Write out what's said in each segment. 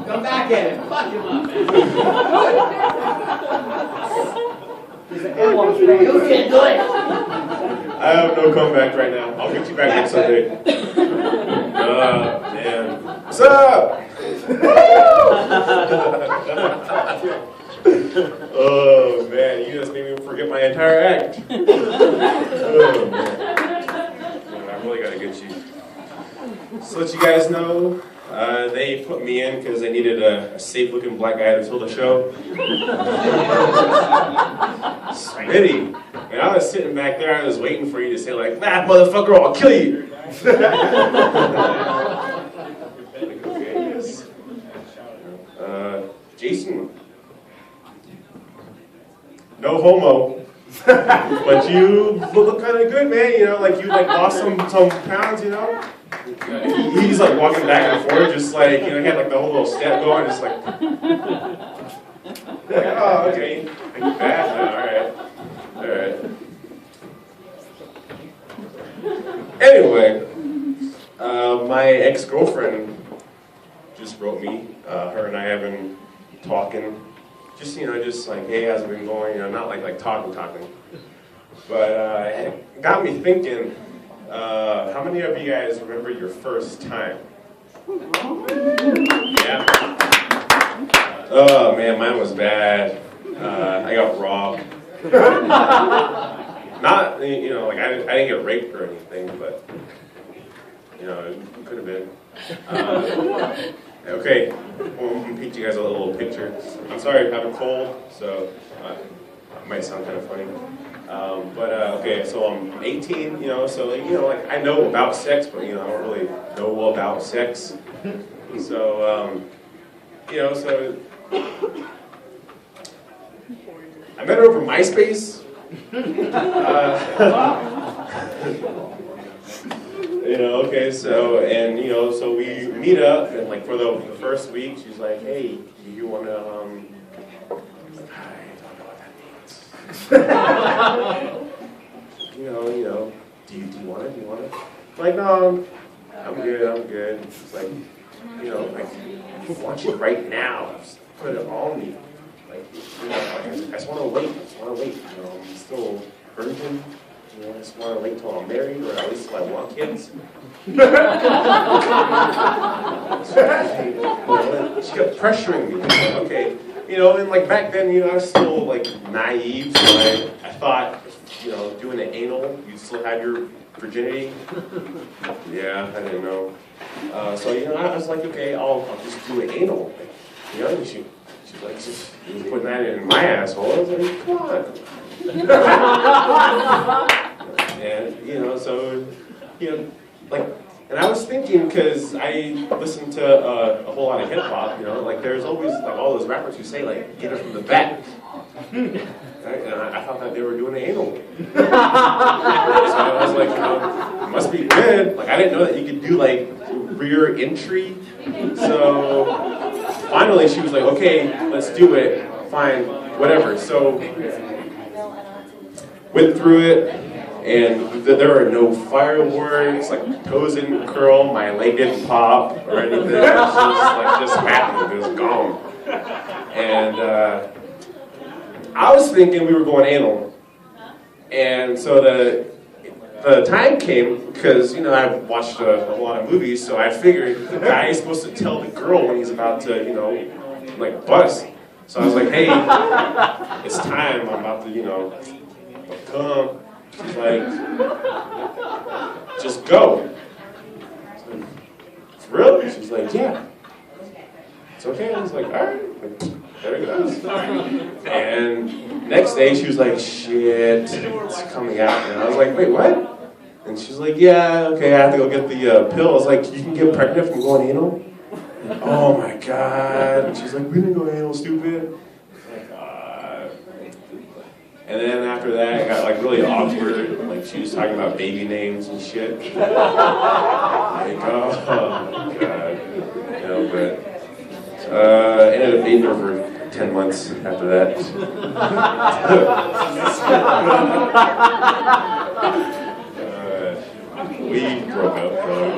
Come back at him. Fuck him up, man. You can do it. I have no comeback right now. I'll get you back next Sunday. Man. What's up? Oh, man. You just made me forget my entire act. Oh, man. I really got to get you. Just to let you guys know, they put me in because they needed a safe-looking black guy to fill the show. Smitty. And I was sitting back there, I was waiting for you to say, like, "That motherfucker, I'll kill you." Jason. No homo. But you look kind of good, man. You know, like you lost some pounds, you know? He's like walking back and forth, just like, you know, he had like the whole little step going, just like oh, okay, ain't bad, all right. Anyway, my ex-girlfriend just wrote me. Her and I have been talking, just, you know, just like, hey, how's it been going? You know, not like talking, but it got me thinking. How many of you guys remember your first time? Yeah. Oh man, mine was bad. I got robbed. Not, you know, like I didn't get raped or anything, but you know, it could have been. Okay, well, I'm gonna paint you guys a little picture. I'm sorry, I have a cold, so it might sound kind of funny. Okay, so I'm 18, you know, so, you know, like, I know about sex, but, you know, I don't really know about sex. So, you know, so, I met her over MySpace. You know, okay, so, and, you know, so we meet up, and, like, for the first week, she's like, hey, you want to, you know, do you want it? I'm like, no, I'm good. It's like, you know, like, I want you right now. Just put it on me. Like, you know, I just want to wait. You know, I'm still virgin. You know, I just want to wait till I'm married, or at least till I want kids. She kept pressuring me. Okay. You know, and like back then, you know, I was still like naive, so I thought, you know, doing an anal, you still have your virginity. Yeah, I didn't know. So, you know, I was like, okay, I'll just do an anal. You know, she's like, just putting that in my asshole. I was like, come on. And, you know, so, you know, like, and I was thinking, because I listened to a whole lot of hip-hop, you know, like there's always like all those rappers who say like, get it from the back. Right? And I thought that they were doing the anal. So I was like, you know, it must be good. Like I didn't know that you could do like rear entry. So finally she was like, okay, let's do it. Fine, whatever. So went through it. And there are no fireworks, like toes didn't curl, my leg didn't pop or anything. It was just happened. It was gone. And I was thinking we were going anal. And so the time came, because, you know, I've watched a lot of movies, so I figured the guy is supposed to tell the girl when he's about to, you know, like bust. So I was like, hey, it's time, I'm about to, you know, come. She's like, just go. For real? She's like, yeah. It's okay. I was like, all right. There it goes. And next day she was like, shit, it's coming out. And I was like, wait, what? And she's like, yeah, okay, I have to go get the pill. I was like, you can get pregnant from going anal? Oh my God. And she's like, we didn't go anal, stupid. And then after that, it got like really awkward. Like she was talking about baby names and shit. Like, oh God, you know. But I ended up being there for 10 months after that. We broke up.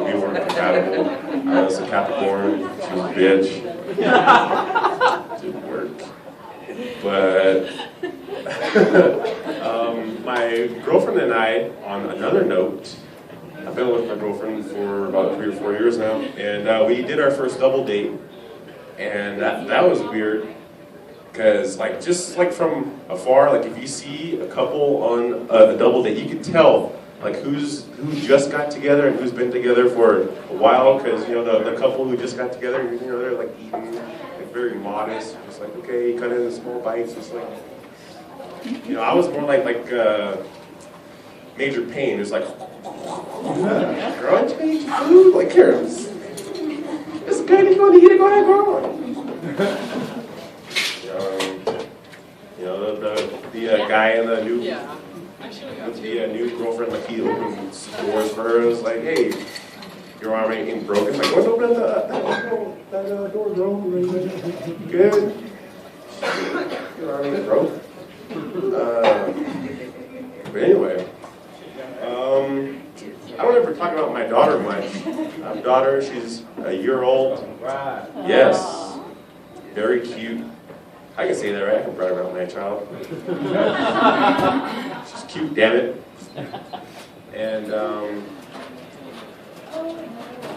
We weren't compatible. I was a Capricorn. She was a bitch. Didn't work. But my girlfriend and I, on another note, I've been with my girlfriend for about 3 or 4 years now, and we did our first double date, and that was weird, because like just like from afar, like if you see a couple on a double date, you can tell like who just got together and who's been together for a while, because you know the couple who just got together, you know, they're like eating like very modest, just like okay, cut in the small bites, just like, you know, I was more like Major Payne, who's like, girl, I just eat food, like here, it's good if you want to eat it, go ahead, girl. You know, the guy in the new. With the new girlfriend, like he opens doors for her. It was like, hey, your arm ain't broken. Like, what's open that door, girl? Good. Your arm ain't broke. But anyway, I don't ever talk about my daughter much. I have a daughter. She's a year old. Yes, very cute. I can say that, right? I can brag about my child. She's cute, damn it. And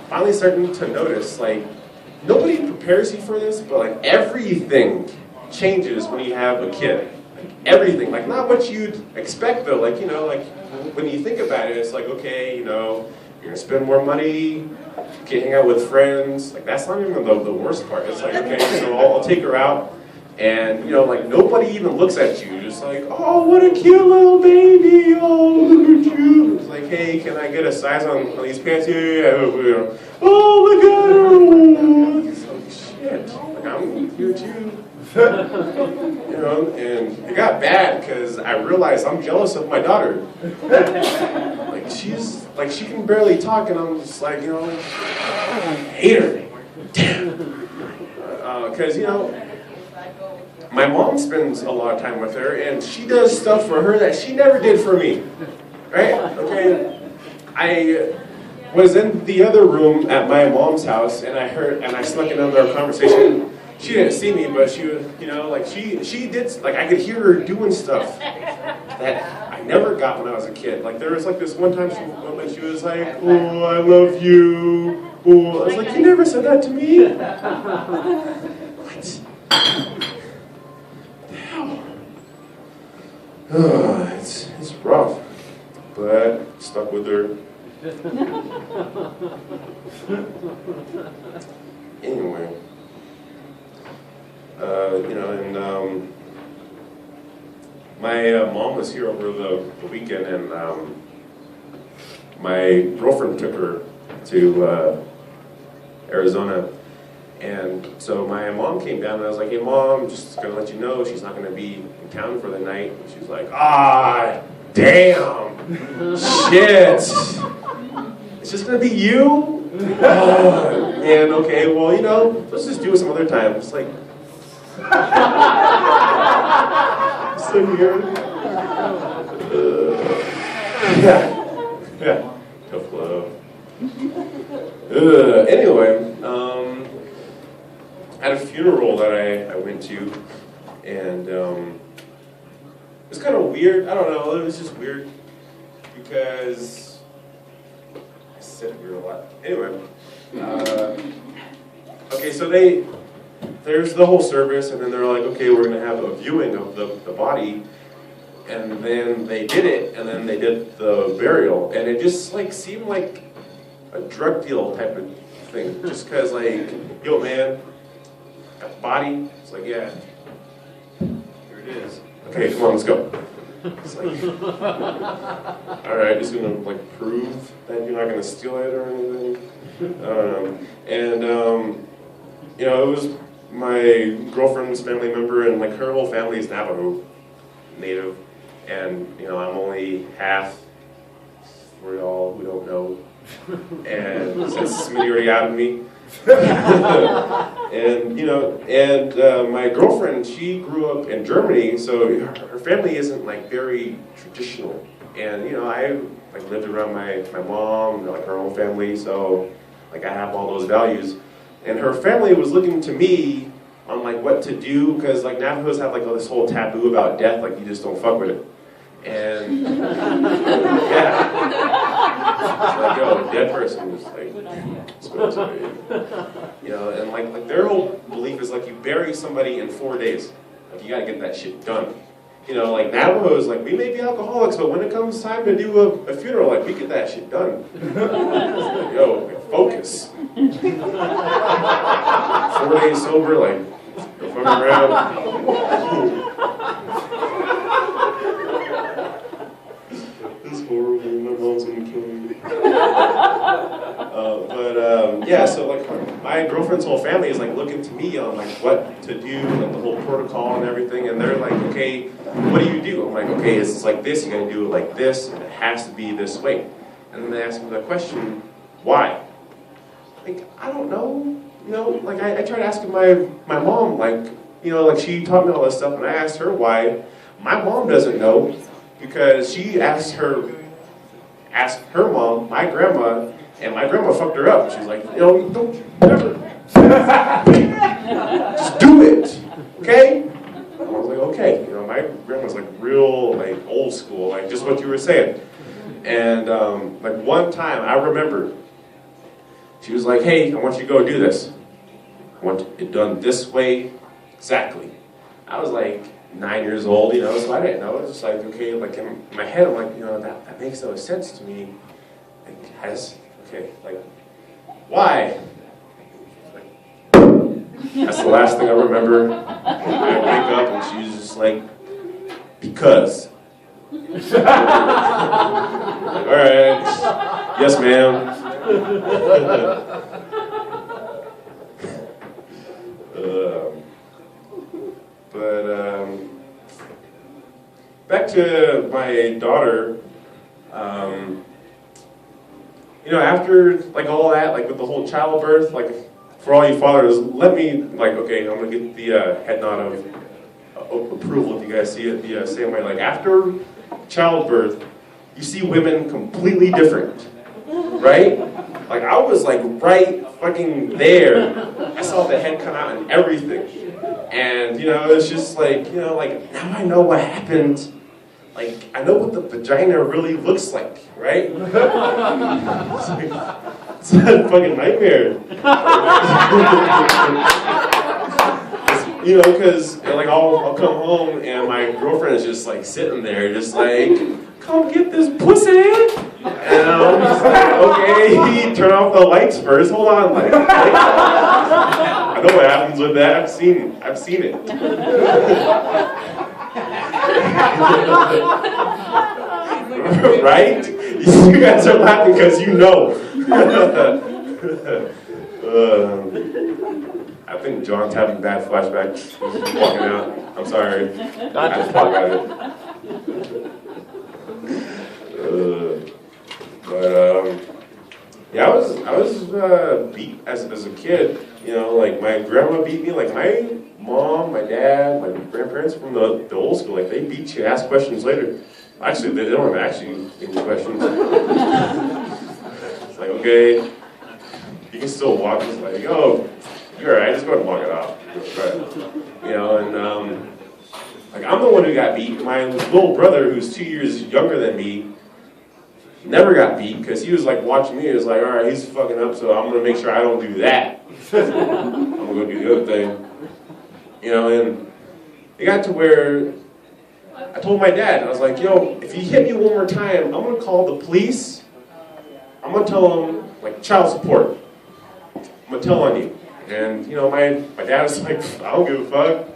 finally starting to notice, like, nobody prepares you for this, but like everything changes when you have a kid. Like everything, like not what you'd expect though. Like, you know, like when you think about it, it's like, okay, you know, you're gonna spend more money, you can hang out with friends. Like that's not even the worst part. It's like, okay, so I'll take her out. And, you know, like, nobody even looks at you. Just like, oh, what a cute little baby. Oh, look at you. It's like, hey, can I get a size on these pants? Yeah. Oh, look at her. It's like, shit. Like, I'm here too. You know, and it got bad because I realized I'm jealous of my daughter. Like, she can barely talk, and I'm just like, you know, I hate her. Damn. Because, you know, my mom spends a lot of time with her, and she does stuff for her that she never did for me, right? Okay, I was in the other room at my mom's house, and I snuck in on our conversation. She didn't see me, but she was, you know, like she did, like I could hear her doing stuff that I never got when I was a kid. Like there was like this one time when she was like, "Oh, I love you." Oh, I was like, "You never said that to me." What? It's rough, but stuck with her. Anyway, you know, and my mom was here over the weekend, and my girlfriend took her to Arizona. And so my mom came down, and I was like, hey, Mom, just going to let you know she's not going to be in town for the night. And she was like, ah, damn, shit. It's just going to be you? Oh, man, okay, well, you know, let's just do it some other time. It's like, so weird. Yeah, tough love. Anyway, I had a funeral that I went to, and it was kind of weird. I don't know, it was just weird because I said weird a lot. Anyway, okay, so there's the whole service, and then they're like, okay, we're going to have a viewing of the body, and then they did it, and then they did the burial, and it just like seemed like a drug deal type of thing, just because like, yo man, got the body? It's like, yeah, here it is. Okay, come on, let's go. It's like, all right, just gonna like prove that you're not gonna steal it or anything. And you know, it was my girlfriend's family member, and like her whole family is Navajo, Native, and you know, I'm only half. For y'all who don't know, and since it's majority out of me. And my girlfriend, she grew up in Germany, so her family isn't like very traditional. And I like lived around my mom, like her own family, so like I have all those values. And her family was looking to me on like what to do, because like Navajos have like this whole taboo about death, like you just don't fuck with it. And yeah, it's like, yo, a dead person is like supposed to be, and like their whole belief is like you bury somebody in 4 days, like you gotta get that shit done. Like Navajos, like we may be alcoholics, but when it comes time to do a funeral, like we get that shit done. Yo, like, focus. 4 days sober, like go fuck around. It's horrible. My mom's gonna kill me. Yeah, so like my girlfriend's whole family is like looking to me on like what to do, like the whole protocol and everything, and they're like, okay, what do you do? I'm like, okay, it's like this, you gotta do it like this, and it has to be this way. And then they ask me the question, why? Like, I don't know, like I tried asking my mom, like, like she taught me all this stuff, and I asked her why. My mom doesn't know, because she asked her mom, my grandma, and my grandma fucked her up. She's like, don't never. Just do it, okay? And I was like, okay. My grandma's like real, like old school, like just what you were saying. And like one time, I remember, she was like, hey, I want you to go do this. I want it done this way, exactly. I was like 9 years old, so I didn't know. I was just like, okay, like in my head, I'm like, that makes no sense to me. Like, like, why? Like, that's the last thing I remember. I wake up and she's just like, because. Like, all right, yes, ma'am. Back to my daughter, after like all that, like with the whole childbirth, like for all you fathers, let me, like, okay, I'm gonna get the head nod of approval if you guys see it the same way. Like after childbirth, you see women completely different, right? Like I was like right fucking there. I saw the head come out and everything. And it's just like, like now I know what happened. Like I know what the vagina really looks like, right? It's a fucking nightmare. Because like I'll come home and my girlfriend is just like sitting there, just like, come get this pussy. And I'm just like, okay, turn off the lights first. Hold on, like I know what happens with that. I've seen it. Right? You guys are laughing because you know. I think John's having bad flashbacks. He's walking out. I'm sorry. Not I just talk about it. Yeah, I was beat as a kid. Like my grandma beat me. Like my mom, my dad, my grandparents from the old school. Like they beat you, ask questions later. Actually, they don't even ask you any questions. It's like, okay, you can still walk. It's like, oh, you're alright. Just go ahead and walk it off. And like I'm the one who got beat. My little brother, who's 2 years younger than me, never got beat because he was like watching me. He was like, all right, he's fucking up, so I'm gonna make sure I don't do that. I'm gonna go do the other thing. And it got to where I told my dad, I was like, if you hit me one more time, I'm gonna call the police. I'm gonna tell them like child support. I'm gonna tell on you. And my dad was like, I don't give a fuck.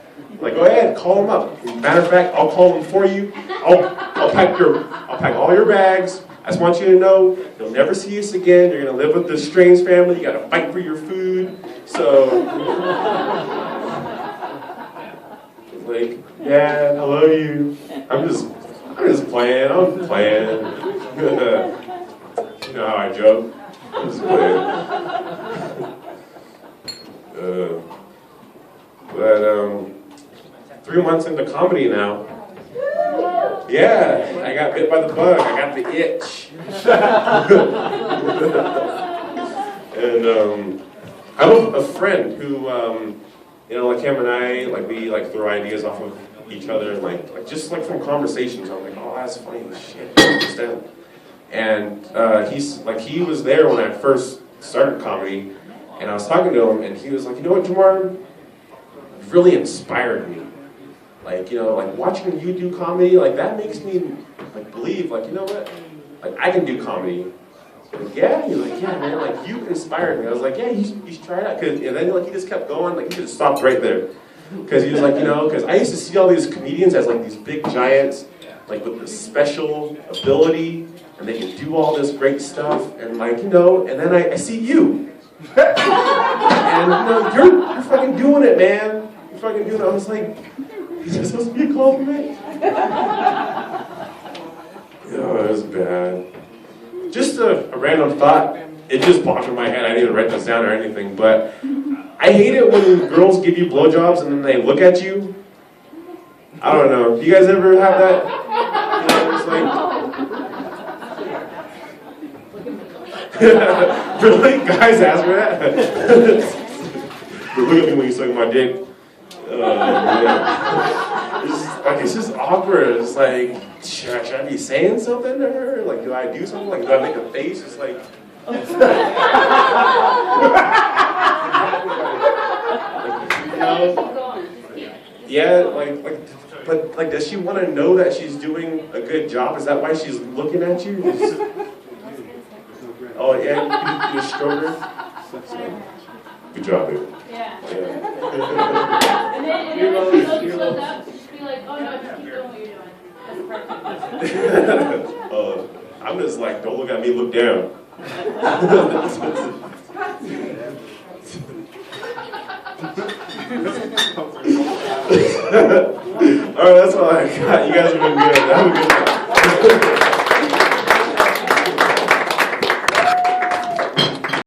Like, go ahead, call them up. Matter of fact, I'll call them for you. I'll pack all your bags. I just want you to know you'll never see us again. You're gonna live with this strange family. You gotta fight for your food. So, like, Dad, I love you. I'm just playing. I'm playing. You know how I joke. I'm just playing. months into comedy now. Yeah, I got bit by the bug. I got the itch. And I have a friend who, like him and I, like we like throw ideas off of each other, and like just like from conversations. I'm like, oh, that's funny as shit. I don't understand. And he was there when I first started comedy, and I was talking to him, and he was like, you know what, Jamar, you've really inspired me. Like, like watching you do comedy, like that makes me like believe, like, you know what, like I can do comedy. Like, yeah, he's like, yeah, man, like you inspired me. I was like, yeah, you should try it out. And then like he just kept going, like he could have stopped right there. Because he was like, because I used to see all these comedians as like these big giants, like with this special ability, and they can do all this great stuff, and like, and then I see you. And you're fucking doing it, man. You're fucking doing it. I was like, is this supposed to be a compliment? Oh, it was bad. Just a random thought. It just popped in my head. I didn't write this down or anything, but I hate it when girls give you blowjobs and then they look at you. I don't know. You guys ever have that? It's like, really? Guys ask for that? Look at me when you suck my dick. It's just awkward. It's like, should I be saying something to her? Like, do I do something? Like, do I make a face? It's like, yeah, but does she want to know that she's doing a good job? Is that why she's looking at you? Oh yeah, you stroke her. Good job, baby. Yeah. And then if she slows up, just be like, oh no, just keep doing what you're doing. That's perfect. I'm just like, don't look at me, look down. All right, that's all I got. You guys have been good. Have a good one.